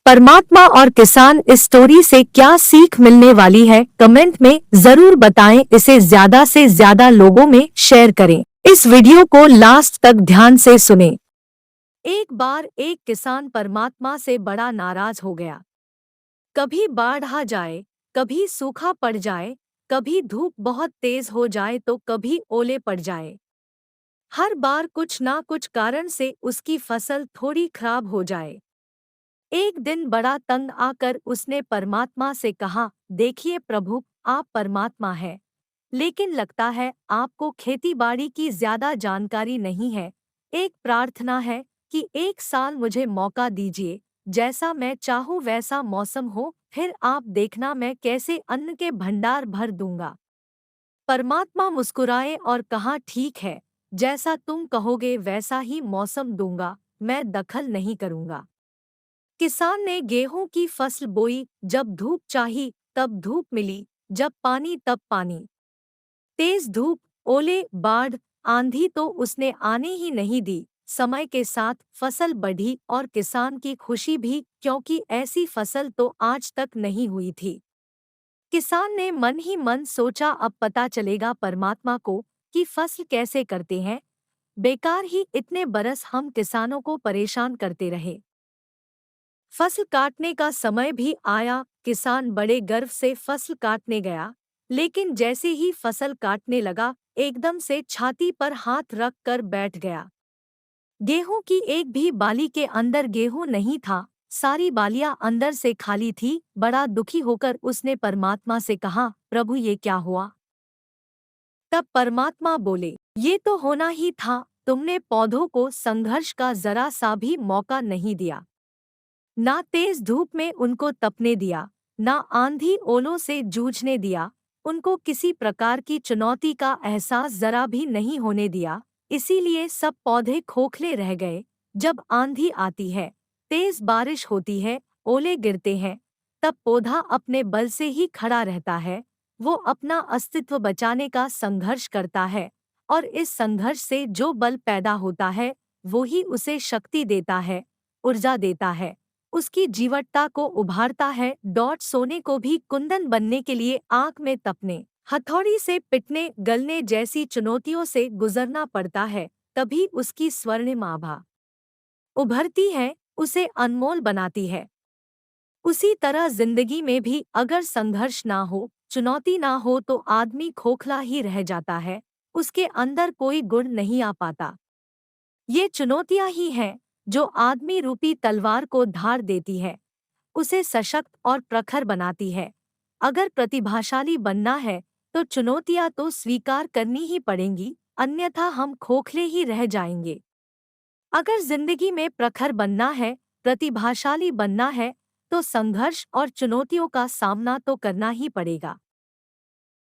परमात्मा और किसान इस स्टोरी से क्या सीख मिलने वाली है, कमेंट में जरूर बताएं। इसे ज्यादा से ज्यादा लोगों में शेयर करें। इस वीडियो को लास्ट तक ध्यान से सुनें। एक बार एक किसान परमात्मा से बड़ा नाराज हो गया। कभी बाढ़ आ जाए, कभी सूखा पड़ जाए, कभी धूप बहुत तेज हो जाए तो कभी ओले पड़ जाए। हर बार कुछ ना कुछ कारण से उसकी फसल थोड़ी खराब हो जाए। एक दिन बड़ा तंग आकर उसने परमात्मा से कहा, देखिए प्रभु, आप परमात्मा हैं, लेकिन लगता है आपको खेतीबाड़ी की ज्यादा जानकारी नहीं है। एक प्रार्थना है कि एक साल मुझे मौका दीजिए, जैसा मैं चाहूँ वैसा मौसम हो, फिर आप देखना मैं कैसे अन्न के भंडार भर दूंगा। परमात्मा मुस्कुराए और कहा, ठीक है, जैसा तुम कहोगे वैसा ही मौसम दूंगा, मैं दखल नहीं करूंगा। किसान ने गेहूं की फसल बोई, जब धूप चाही तब धूप मिली, जब पानी तब पानी। तेज धूप, ओले, बाढ़, आंधी तो उसने आने ही नहीं दी। समय के साथ फसल बढ़ी और किसान की खुशी भी, क्योंकि ऐसी फसल तो आज तक नहीं हुई थी। किसान ने मन ही मन सोचा, अब पता चलेगा परमात्मा को कि फसल कैसे करते हैं। बेकार ही इतने बरस हम किसानों को परेशान करते रहे। फसल काटने का समय भी आया। किसान बड़े गर्व से फसल काटने गया, लेकिन जैसे ही फसल काटने लगा, एकदम से छाती पर हाथ रख कर बैठ गया। गेहूं की एक भी बाली के अंदर गेहूं नहीं था, सारी बालियां अंदर से खाली थी। बड़ा दुखी होकर उसने परमात्मा से कहा, प्रभु ये क्या हुआ? तब परमात्मा बोले, ये तो होना ही था, तुमने पौधों को संघर्ष का जरा सा भी मौका नहीं दिया। ना तेज धूप में उनको तपने दिया, ना आंधी ओलों से जूझने दिया। उनको किसी प्रकार की चुनौती का एहसास जरा भी नहीं होने दिया। इसीलिए सब पौधे खोखले रह गए। जब आंधी आती है, तेज बारिश होती है, ओले गिरते हैं, तब पौधा अपने बल से ही खड़ा रहता है। वो अपना अस्तित्व बचाने का संघर्ष करता है, और इस संघर्ष से जो बल पैदा होता है, वो ही उसे शक्ति देता है, ऊर्जा देता है, उसकी जीवटता को उभारता है। सोने को भी कुंदन बनने के लिए आग में तपने, हथौड़ी से पिटने, गलने जैसी चुनौतियों से गुजरना पड़ता है, तभी उसकी स्वर्णिम आभा उभरती है, उसे अनमोल बनाती है। उसी तरह जिंदगी में भी अगर संघर्ष ना हो, चुनौती ना हो, तो आदमी खोखला ही रह जाता है, उसके अंदर कोई गुण नहीं आ पाता। ये चुनौतियां ही हैं जो आदमी रूपी तलवार को धार देती है, उसे सशक्त और प्रखर बनाती है। अगर प्रतिभाशाली बनना है तो चुनौतियां तो स्वीकार करनी ही पड़ेंगी, अन्यथा हम खोखले ही रह जाएंगे। अगर जिंदगी में प्रखर बनना है, प्रतिभाशाली बनना है, तो संघर्ष और चुनौतियों का सामना तो करना ही पड़ेगा।